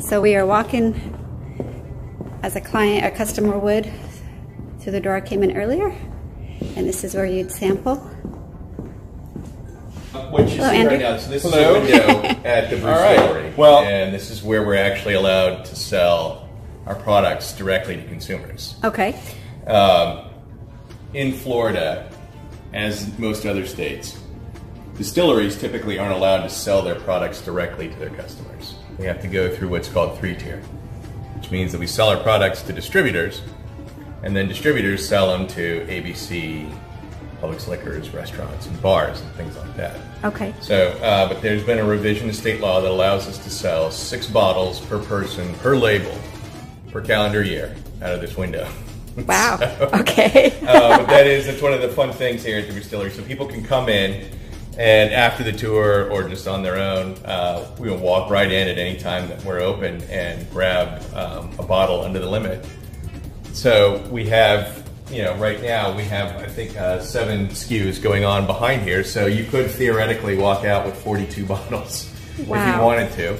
So we are walking as a customer would through the door I came in earlier, and this is where you'd sample. What you see Andrew. right now, so this is a window at the BrewStillery, right. Well, and this is where we're actually allowed to sell our products directly to consumers. Okay. In Florida, as most other states, distilleries typically aren't allowed to sell their products directly to their customers. They have to go through what's called 3-tier, which means that we sell our products to distributors, and then distributors sell them to ABC, Publix Liquors, restaurants, and bars, and things like that. Okay. So, but there's been a revision to state law that allows us to sell 6 bottles per person, per label, per calendar year out of this window. Wow. So, okay. but that's one of the fun things here at the BrewStillery. So people can come in, and after the tour or just on their own, we will walk right in at any time that we're open and grab a bottle under the limit. So we have, right now we have, I think, 7 SKUs going on behind here. So you could theoretically walk out with 42 bottles if you wanted to.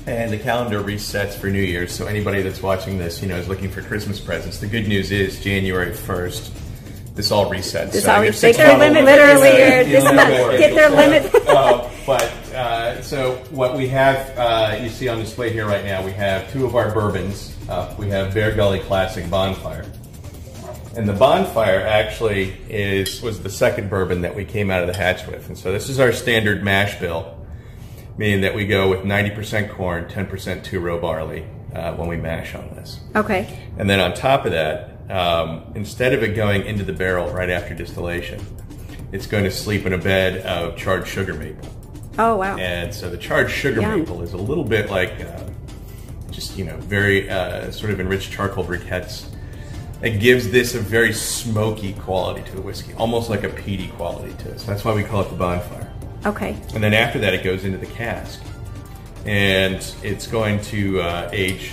And the calendar resets for New Year's. So anybody that's watching this, is looking for Christmas presents. The good news is January 1st, this all resets. This so all resets. Their limit, literally, get their limit. So what we have, you see on display here right now, we have 2 of our bourbons. We have Bear Gully Classic Bonfire. And the Bonfire actually was the second bourbon that we came out of the hatch with. And so this is our standard mash bill, meaning that we go with 90% corn, 10% two-row barley when we mash on this. Okay. And then on top of that, instead of it going into the barrel right after distillation, it's going to sleep in a bed of charred sugar maple. Oh, wow. And so the charred sugar maple is a little bit like very sort of enriched charcoal briquettes. It gives this a very smoky quality to the whiskey, almost like a peaty quality to it. So that's why we call it the Bonfire. Okay. And then after that, it goes into the cask. And it's going to age,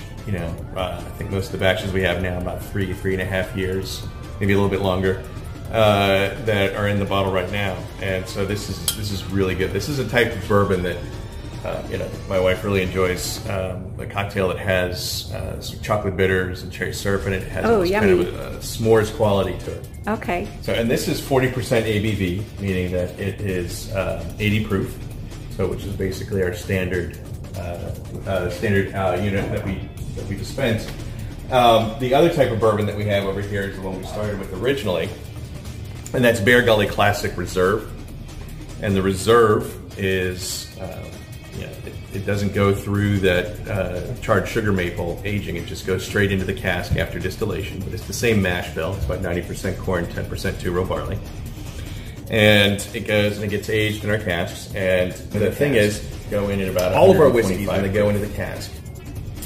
I think most of the batches we have now, about 3.5 years, maybe a little bit longer, that are in the bottle right now. And so this is really good. This is a type of bourbon that, my wife really enjoys, a cocktail that has some chocolate bitters and cherry syrup in it. It has kind of a s'mores quality to it. Okay. So, and this is 40% ABV, meaning that it is 80 proof, so which is basically our standard unit that we dispense. The other type of bourbon that we have over here is the one we started with originally, and that's Bear Gully Classic Reserve. And the Reserve is, it doesn't go through that charred sugar maple aging. It just goes straight into the cask after distillation. But it's the same mash bill. It's about 90% corn, 10% two-row barley. And it goes and it gets aged in our casks. And the thing is, go in at about all of our whiskeys when they go into the cask.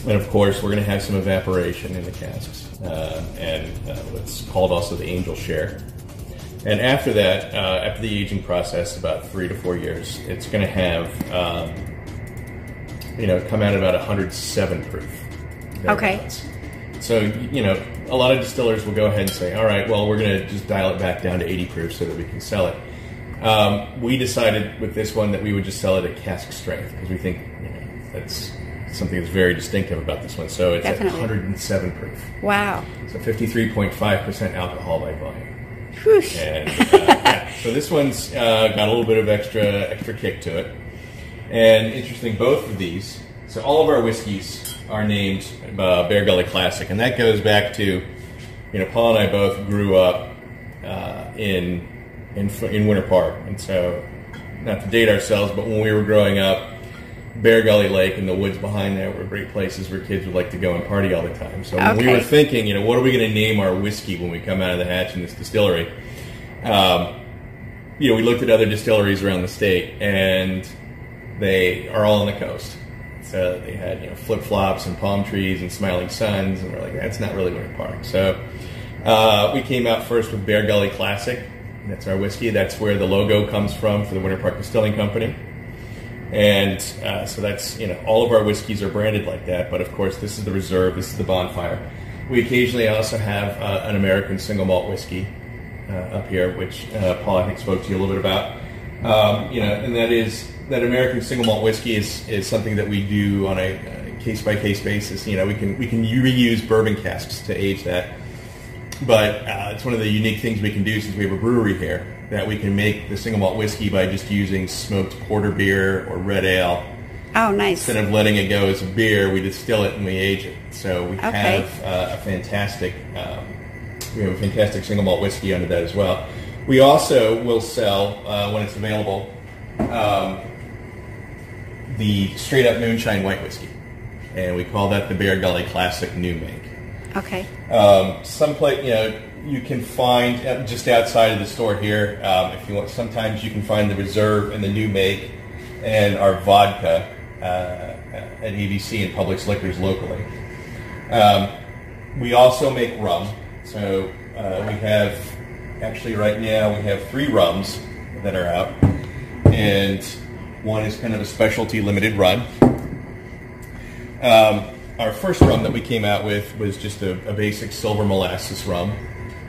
And of course, we're going to have some evaporation in the casks. And what's called also the angel share. And after that, after the aging process, about 3 to 4 years, it's going to have, come out about 107 proof. Okay. So, a lot of distillers will go ahead and say, all right, well, we're going to just dial it back down to 80 proof so that we can sell it. We decided with this one that we would just sell it at cask strength because we think that's something that's very distinctive about this one. So it's at 107 proof. Wow. So 53.5% alcohol by volume. Whoosh. And so this one's got a little bit of extra kick to it. And interesting, both of these, so all of our whiskeys are named Bear Gully Classic, and that goes back to, Paul and I both grew up in Winter Park, and so not to date ourselves, but when we were growing up, Bear Gully Lake and the woods behind there were great places where kids would like to go and party all the time. So when we were thinking, what are we going to name our whiskey when we come out of the hatch in this distillery? We looked at other distilleries around the state, and they are all on the coast. So they had, flip-flops and palm trees and smiling suns, and we're like, that's not really Winter Park. So we came out first with Bear Gully Classic. That's our whiskey. That's where the logo comes from for the Winter Park Distilling Company. And so that's, all of our whiskeys are branded like that. But of course, this is the Reserve. This is the Bonfire. We occasionally also have an American single malt whiskey up here, which Paul, I think, spoke to you a little bit about. And that is that American single malt whiskey is something that we do on a case-by-case basis. You know, we can reuse bourbon casks to age that. But it's one of the unique things we can do since we have a brewery here, that we can make the single malt whiskey by just using smoked porter beer or red ale. Oh, nice. Instead of letting it go as a beer, we distill it and we age it. So we have a fantastic single malt whiskey under that as well. We also will sell, when it's available, the straight up moonshine white whiskey, and we call that the Bear Gully Classic New Make. Okay. Someplace, you know, you can find just outside of the store here. If you want, sometimes you can find the Reserve and the New Make and our vodka at ABC and Publix Liquors locally. We also make rum. So we have, actually right now, we have 3 rums that are out, and one is kind of a specialty limited run. Our first rum that we came out with was just a basic silver molasses rum.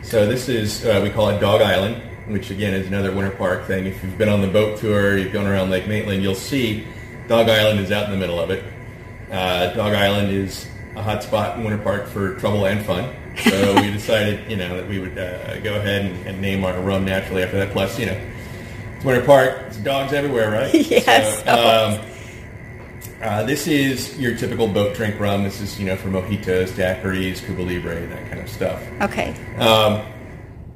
So this is, we call it Dog Island, which again is another Winter Park thing. If you've been on the boat tour, you've gone around Lake Maitland, you'll see Dog Island is out in the middle of it. Dog Island is a hot spot in Winter Park for trouble and fun. So we decided, you know, that we would go ahead and name our rum naturally after that. Plus, you know, it's Winter Park, it's dogs everywhere, right? Yes. So, this is your typical boat drink rum. This is, you know, for mojitos, daiquiris, Cuba Libre, that kind of stuff. Okay.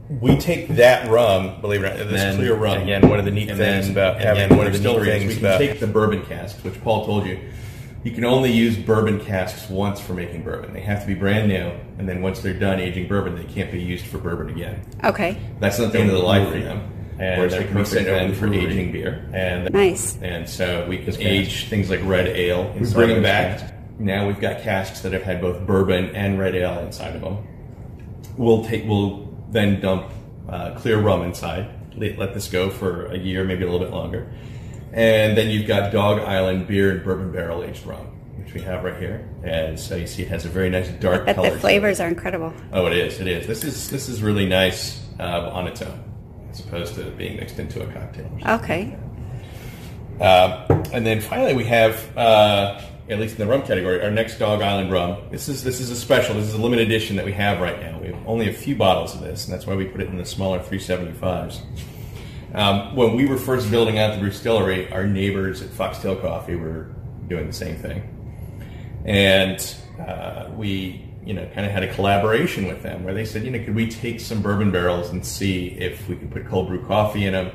We take that rum, believe it or not, this clear rum. Again, one of the neat things about having BrewStillery is we can take the bourbon casks, which Paul told you. You can only use bourbon casks once for making bourbon. They have to be brand new, and then once they're done aging bourbon, they can't be used for bourbon again. Okay. That's not the end of the life for them. And they can be sent in for aging beer. And nice. And so we can age things like red ale. We bring them back. Now we've got casks that have had both bourbon and red ale inside of them. We'll then dump clear rum inside. Let this go for a year, maybe a little bit longer. And then you've got Dog Island beer and bourbon barrel aged rum, which we have right here. And so you see it has a very nice dark color. But the flavors are incredible. Oh, it is. It is. This is really nice on its own, as opposed to being mixed into a cocktail. Okay. And then finally we have, at least in the rum category, our next Dog Island rum. This is a special. This is a limited edition that we have right now. We have only a few bottles of this, and that's why we put it in the smaller 375s. When we were first building out the BrewStillery, our neighbors at Foxtail Coffee were doing the same thing, and we, you know, kind of had a collaboration with them where they said, you know, could we take some bourbon barrels and see if we could put cold brew coffee in them,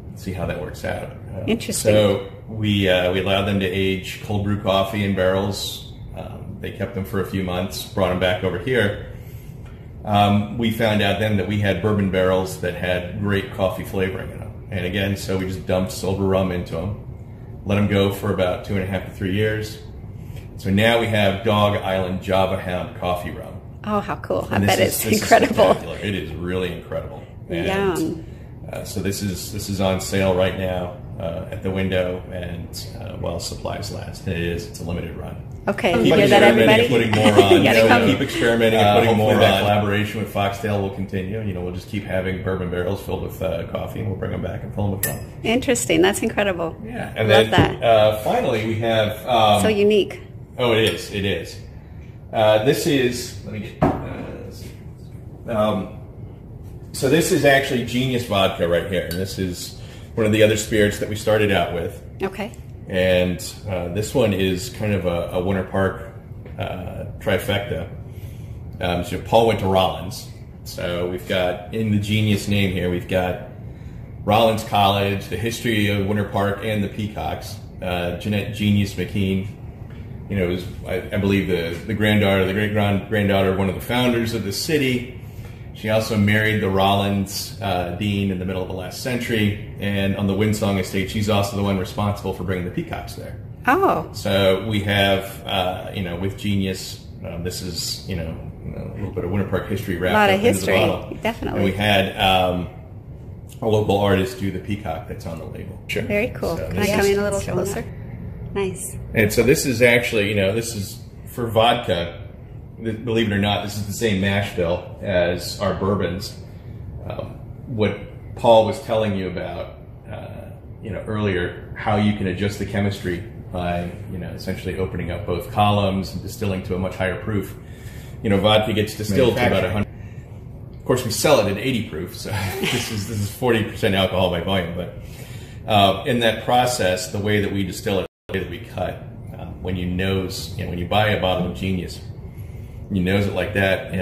and see how that works out. Interesting. So we allowed them to age cold brew coffee in barrels. They kept them for a few months, brought them back over here. We found out then that we had bourbon barrels that had great coffee flavoring in them. And again, so we just dumped silver rum into them, let them go for about 2.5 to 3 years. So now we have Dog Island Java Hound coffee rum. Oh, how cool. I bet it's incredible. It is really incredible. And, Yum. So this is on sale right now at the window, and while supplies last. It's a limited run. Okay, you hear that, everybody? Putting more on. Keep experimenting and putting more on. That Collaboration with Foxtail will continue. You know, we'll just keep having bourbon barrels filled with coffee, and we'll bring them back and fill them with rum. Interesting. That's incredible. Yeah, and love then that. Finally we have so unique. Oh, it is. It is. This is. Let me get. So this is actually Genuis vodka right here, and this is one of the other spirits that we started out with. Okay. And this one is kind of a Winter Park trifecta. So Paul went to Rollins. So we've got, in the Genuis name here, we've got Rollins College, the history of Winter Park and the Peacocks. Jeanette Genuis McKean, you know, was, I believe, the granddaughter, the great-granddaughter of one of the founders of the city. She also married the Rollins dean in the middle of the last century, and on the Windsong estate, she's also the one responsible for bringing the Peacocks there. Oh. So we have, you know, with Genuis, this is, you know, a little bit of Winter Park history wrapped up into the bottle. History, definitely. And we had a local artist do the peacock that's on the label. Sure. Very cool. So can I come in a little closer? Nice. And so this is actually, you know, this is for vodka. Believe it or not, this is the same mash bill as our bourbons. What Paul was telling you about, earlier, how you can adjust the chemistry by, essentially opening up both columns and distilling to a much higher proof. Vodka gets distilled to about 100. Of course, we sell it at 80 proof, so this is 40% alcohol by volume. But in that process, the way that we distill it, the way that we cut, when you nose, when you buy a bottle of Genuis, you nose it like that,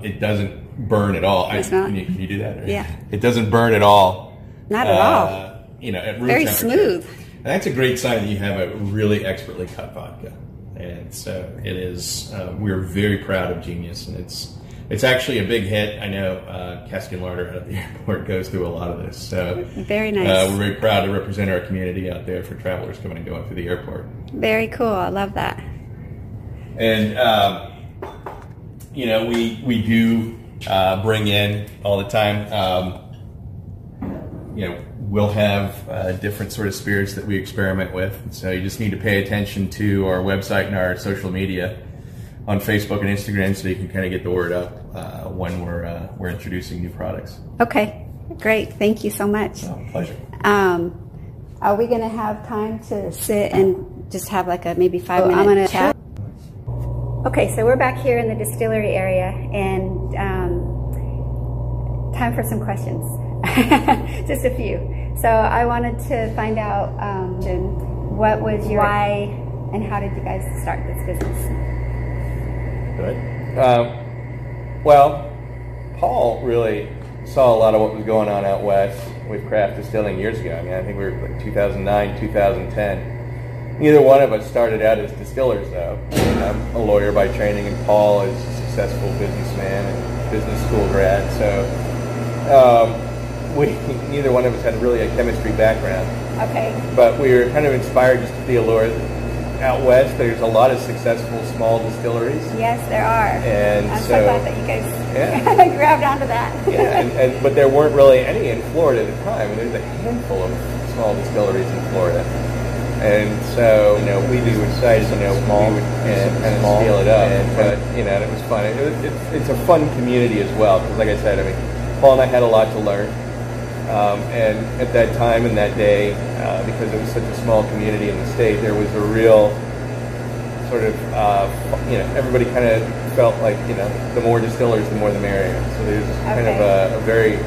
it doesn't burn at all. Can you do that? Yeah. It doesn't burn at all. Not at all. At room very temperature. Smooth. And that's a great sign that you have a really expertly cut vodka. And so it is. We're very proud of Genuis, and it's actually a big hit. I know Cask and Larder out of the airport goes through a lot of this. So very nice. We're very proud to represent our community out there for travelers coming and going through the airport. Very cool. I love that. And we do bring in all the time. We'll have different sort of spirits that we experiment with. So you just need to pay attention to our website and our social media on Facebook and Instagram, so you can kind of get the word up when we're introducing new products. Okay, great. Thank you so much. Oh, pleasure. Are we going to have time to sit and just have like a maybe 5-minute chat? Okay, so we're back here in the distillery area, and time for some questions. Just a few. So I wanted to find out what was your why and how did you guys start this business? Good. Well, Paul really saw a lot of what was going on out west with craft distilling years ago. I mean, I think we were like 2009, 2010. Neither one of us started out as distillers, though. I'm a lawyer by training, and Paul is a successful businessman and business school grad. So neither one of us had really a chemistry background. Okay. But we were kind of inspired just to the allure. Out west, there's a lot of successful small distilleries. Yes, there are. And I'm so glad that you guys grabbed onto that. Yeah, but there weren't really any in Florida at the time. And there's a handful of small distilleries in Florida. And so, we decided, small and kind of scale it up. But, and it was fun. It's a fun community as well. Because like I said, Paul and I had a lot to learn. And at that time and that day, because it was such a small community in the state, there was a real sort of, everybody kind of felt like, the more distillers, the more the merrier. So there's kind of a very,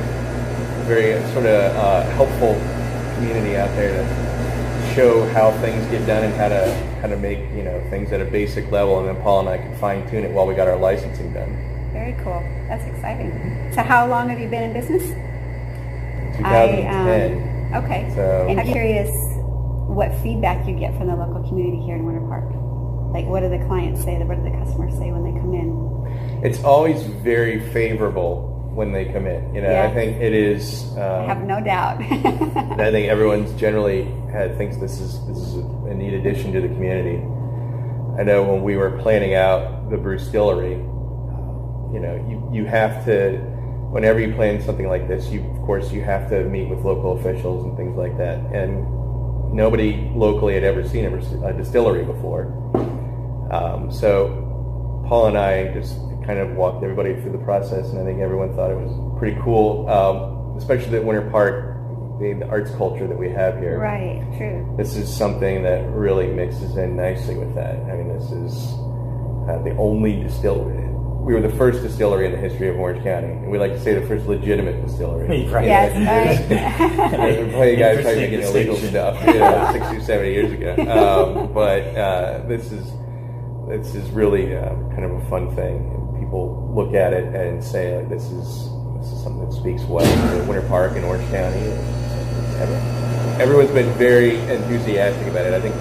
very sort of helpful community out there to show how things get done and how to make, things at a basic level. And then Paul and I could fine tune it while we got our licensing done. Very cool. That's exciting. So how long have you been in business? 2010. Okay. So, and I'm curious what feedback you get from the local community here in Winter Park. Like, what do the clients say? What do the customers say when they come in? It's always very favorable when they come in. Yeah. I think it is. I have no doubt. I think everyone's generally thinks this is a neat addition to the community. I know when we were planning out the BrewStillery, you have to. Whenever you plan something like this, of course you have to meet with local officials and things like that. And nobody locally had ever seen a distillery before. So Paul and I just kind of walked everybody through the process, and I think everyone thought it was pretty cool, especially at Winter Park, the arts culture that we have here. Right, true. This is something that really mixes in nicely with that. This is the only distillery. We were the first distillery in the history of Orange County. And we like to say the first legitimate distillery. Right. Yes, right. There's plenty of guys probably making illegal stuff 60 or 70 years ago. But this is really kind of a fun thing. And people look at it and say, like, this is something that speaks well to Winter Park and Orange County. Everyone's been very enthusiastic about it. I think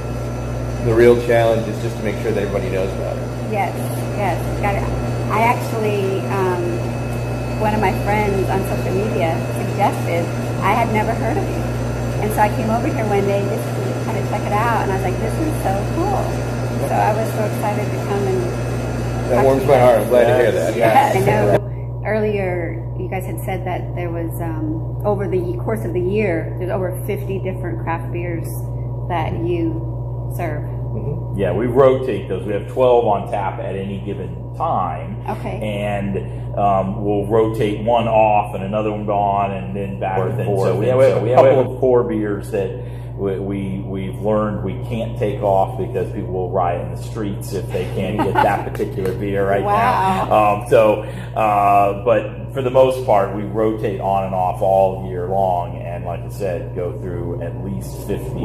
the real challenge is just to make sure that everybody knows about it. Yes, got it. I actually, one of my friends on social media suggested, I had never heard of you. And so I came over here one day just to kind of check it out, and I was like, this is so cool. So I was so excited to come and... That warms my heart. I'm glad to hear that. Yes. I know earlier you guys had said that there was, over the course of the year, there's over 50 different craft beers that you serve. Yeah, we rotate those. We have 12 on tap at any given the time. Okay. And we'll rotate one off and another one on, and then back and forth. So we have a couple of core beers that we've learned we can't take off because people will riot in the streets if they can't get that particular beer right now. But for the most part, we rotate on and off all year long, and like I said, go through at least 50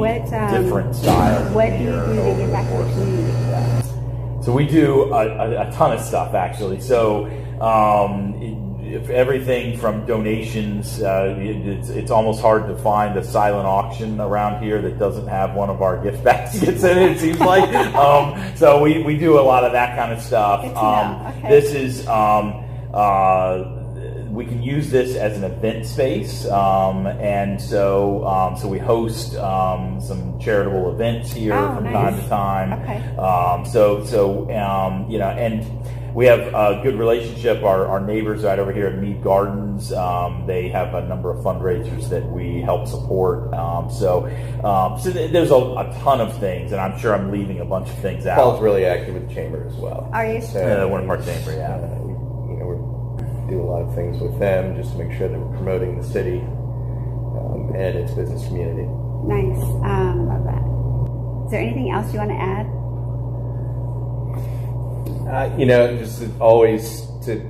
different styles. What do you do to give back to the community? So we do a ton of stuff, actually. So if everything from donations, it's almost hard to find a silent auction around here that doesn't have one of our gift baskets in it, it seems like. So we do a lot of that kind of stuff. This is, we can use this as an event space, and so we host some charitable events here from time to time. You know, and we have a good relationship. Our neighbors right over here at Mead Gardens, they have a number of fundraisers that we help support. So there's a ton of things, and I'm sure I'm leaving a bunch of things out. Paul's really active with the chamber as well. Are you? Winter Park Chamber, yeah. We do a lot of things with them just to make sure that we're promoting the city and its business community. Nice. Love that. Is there anything else you want to add? You know, just always to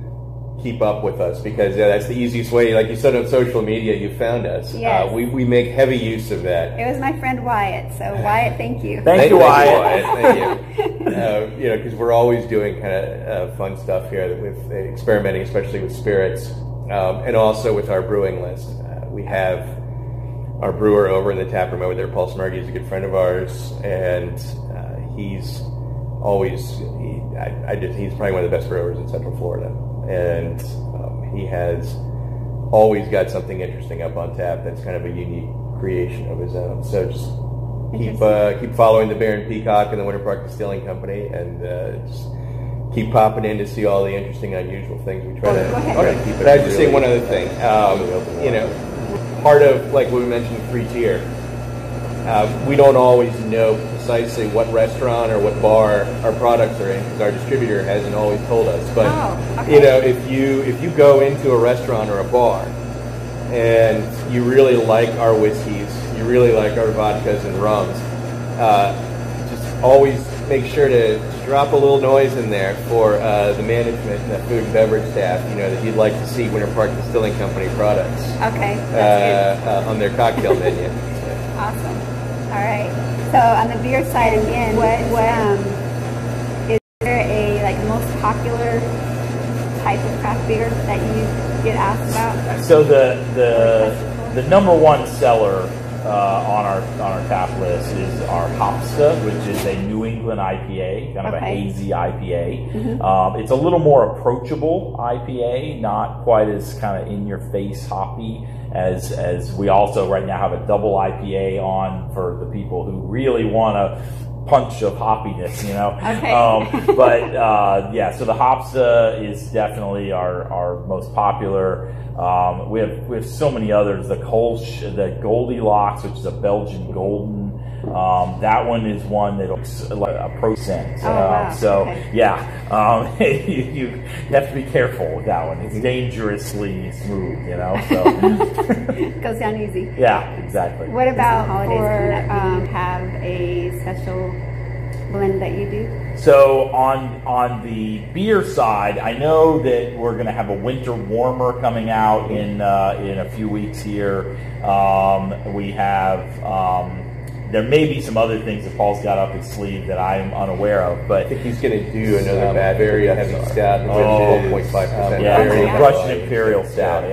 keep up with us, because that's the easiest way. Like you said, on social media, you found us. Yes. We make heavy use of that. It was my friend Wyatt. So Wyatt, thank you. Thank you, Wyatt. Thank you. You know, because we're always doing kind of fun stuff here with experimenting, especially with spirits, and also with our brewing list. We have our brewer over in the tap room over there, Paul Smergy, is a good friend of ours, and he's always he's probably one of the best brewers in Central Florida, and he has always got something interesting up on tap that's kind of a unique creation of his own. So just keep following the Bear and Peacock and the Winter Park Distilling Company, and just keep popping in to see all the interesting, unusual things we try to keep it. But I just say one other thing. You know, part of, like what we mentioned, free tier. We don't always know precisely what restaurant or what bar our products are in, because our distributor hasn't always told us. But you know, if you go into a restaurant or a bar and you really like our whiskeys, you really like our vodkas and rums, just always make sure to drop a little noise in there for the management and the food and beverage staff. You know, that you'd like to see Winter Park Distilling Company products on their cocktail menu. Awesome. All right. So on the beer side again, is there a most popular type of craft beer that you get asked about? So the number one seller on our tap list is our Hopsta, which is a New England IPA, kind of a hazy IPA. Mm-hmm. It's a little more approachable IPA, not quite as kind of in your face hoppy as we also right now have a double IPA on for the people who really want a punch of hoppiness, you know. So the Hopsta is definitely our most popular. We have so many others. The Kolsch, the Goldilocks, which is a Belgian golden. That one is one that looks like a %. You have to be careful with that one. It's dangerously smooth, you know. So goes down easy. Yeah, exactly. What about have a special blend that you do? So on the beer side, I know that we're going to have a winter warmer coming out in a few weeks here. We have. There may be some other things that Paul's got up his sleeve that I'm unaware of, but I think he's going to do another very heavy stout, which is 12.5%. Russian Imperial Stout,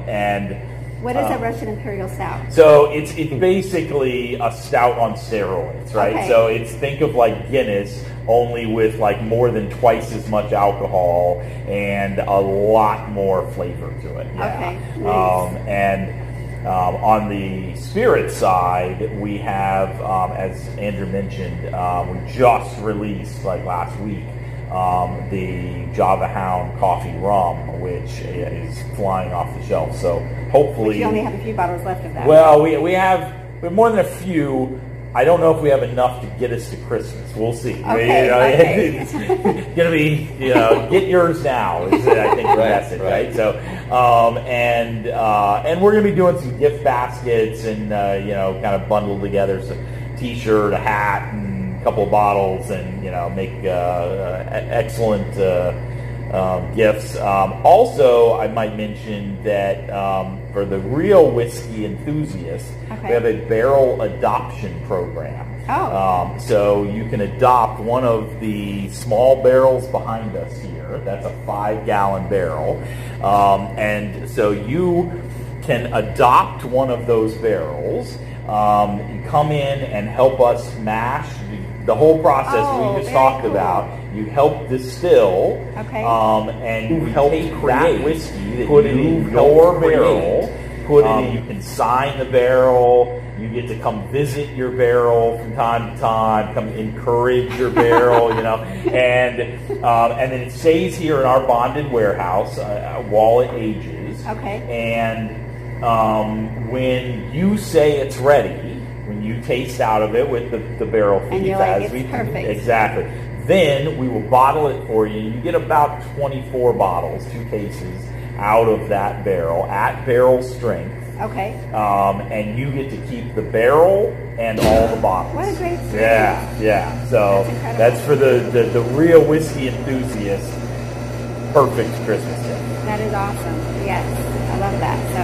And what is a Russian Imperial Stout? So it's basically a stout on steroids, right? Okay. So think of like Guinness, only with like more than twice as much alcohol and a lot more flavor to it. Yeah. Okay. Nice. On the spirit side, we have, as Andrew mentioned, we just released, like last week, the Java Hound Coffee Rum, which is flying off the shelf. So hopefully... But you only have a few bottles left of that. Well, we have more than a few. I don't know if we have enough to get us to Christmas. We'll see. Okay, It's gonna be, get yours now is I think the message, right? So, and we're gonna be doing some gift baskets and kind of bundle together some T-shirt, a hat, and a couple of bottles, and make excellent gifts. Also, I might mention that for the real whiskey enthusiasts, we have a barrel adoption program. Oh. So you can adopt one of the small barrels behind us here. That's a 5-gallon barrel. And so you can adopt one of those barrels, come in and help us mash the whole process we just talked about. You help distill, and you help create that whiskey that put it in your barrel. Put it in. You can sign the barrel. You get to come visit your barrel from time to time. Come encourage your barrel, and then it stays here in our bonded warehouse while it ages. And when you say it's ready, when you taste out of it with the barrel feed, and you're like, it's perfect. Exactly. Then we will bottle it for you. You get about 24 bottles, 2 cases, out of that barrel at barrel strength. And you get to keep the barrel and all the bottles. What a great service. Yeah. So that's for the real whiskey enthusiast. Perfect Christmas gift. That is awesome. Yes, I love that. So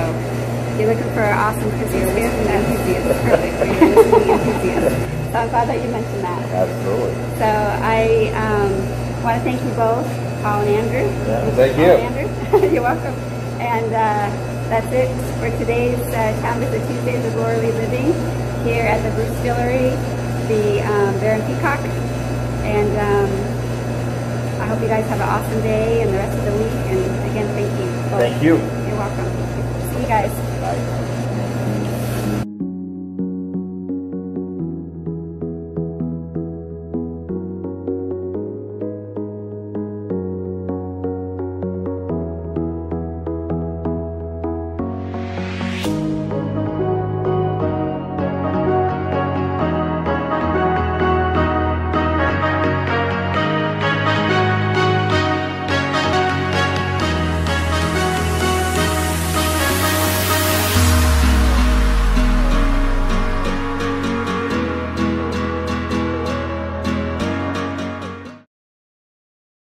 if you're looking for an awesome Christmas gift, it's perfect for your whiskey enthusiast. So I'm glad that you mentioned that. Absolutely. So I want to thank you both, Paul and Andrew. Thank you. Andrew. You're welcome. And that's it for today's Town Visit Tuesdays with LoraleeLiving here at the BrewStillery, the Bear and Peacock. And I hope you guys have an awesome day and the rest of the week. And again, thank you both. Thank you. You're welcome. See you guys. Bye.